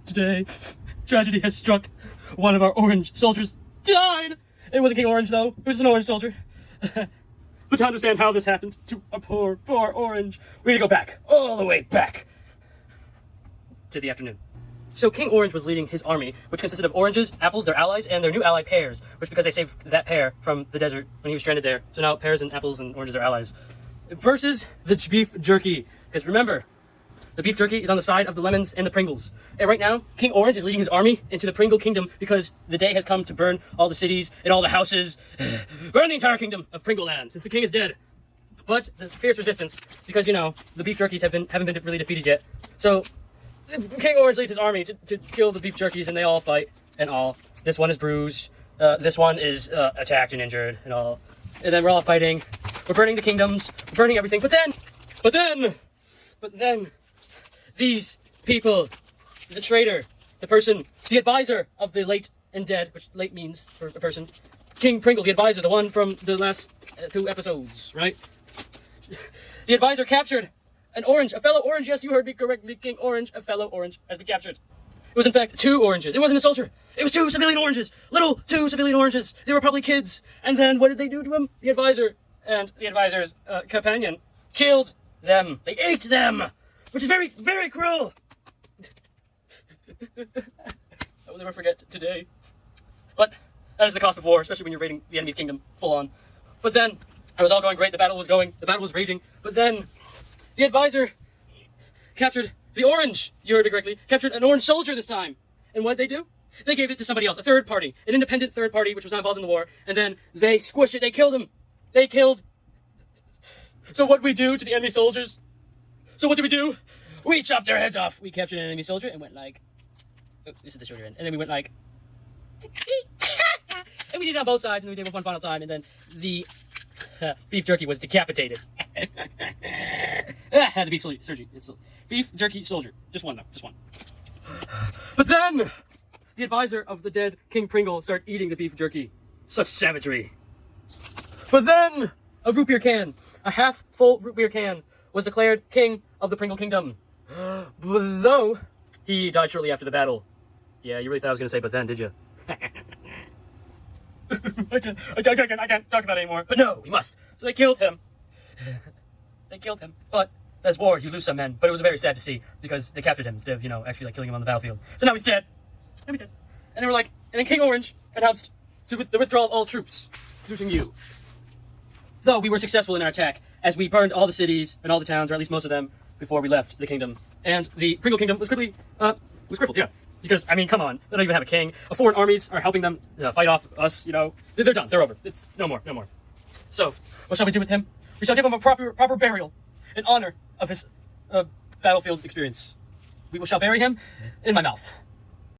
Today, tragedy has struck. One of our orange soldiers died. It wasn't King Orange, though. It was an orange soldier. But to understand how this happened to a poor orange, we need to go back, all the way back to the afternoon. So King Orange was leading his army, which consisted of oranges, apples, their allies, and their new ally pears, which because they saved that pear from the desert when he was stranded there. So now pears and apples and oranges are allies. Versus the beef jerky. Because remember, the beef jerky is on the side of the lemons and the Pringles. And right now, King Orange is leading his army into the Pringle Kingdom because the day has come to burn all the cities and all the houses. Burn the entire kingdom of Pringle Land, since the king is dead. But the fierce resistance, because, you know, the beef jerkies haven't been really defeated yet. So King Orange leads his army to kill the beef jerkies, and they all fight and all. This one is bruised. This one is attacked and injured and all. And then we're all fighting. We're burning the kingdoms. We're burning everything. But then, these people, the traitor, the person, the advisor of the late and dead, which late means for a person, King Pringle, the advisor, the one from the last 2 episodes, right? The advisor captured an orange, a fellow orange. Yes, you heard me correctly, King Orange, a fellow orange has been captured. It was in fact 2 oranges. It wasn't a soldier. It was 2 civilian oranges. Little 2 civilian oranges. They were probably kids. And then what did they do to him? The advisor and the advisor's companion killed them. They ate them, which is very, very cruel. I will never forget today. But that is the cost of war, especially when you're raiding the enemy's kingdom full on. But then, it was all going great. The battle was raging. But then, the advisor captured the orange, you heard it correctly, captured an orange soldier this time. And what did they do? They gave it to somebody else, a third party, an independent third party, which was not involved in the war. And then they squished it. They killed him. They killed. So what did we do to the enemy soldiers? So what did we do? We chopped their heads off. We captured an enemy soldier and went like, oh, this is the shoulder end. And then we went like, and we did it on both sides, and we did it one final time, and then the beef jerky was decapitated. The beef jerky. Beef jerky soldier. Just one, though. Just one. But then, the advisor of the dead King Pringle started eating the beef jerky. Such savagery. But then, a root beer can, a half-full root beer can, was declared king of the Pringle Kingdom. But though, he died shortly after the battle. Yeah, you really thought I was going to say but then, did you? I can't talk about it anymore. But no, we must. So they killed him. They killed him. But as war, you lose some men. But it was very sad to see because they captured him instead of, actually like killing him on the battlefield. So now he's dead. Now he's dead. And they were like, and then King Orange announced the withdrawal of all troops, including you. Though we were successful in our attack, as we burned all the cities and all the towns, or at least most of them, before we left the kingdom. And the Pringle Kingdom was quickly, crippled, yeah. Because, I mean, come on, they don't even have a king. Foreign armies are helping them fight off us, They're done, they're over. It's no more. So, what shall we do with him? We shall give him a proper burial in honor of his battlefield experience. We shall bury him in my mouth.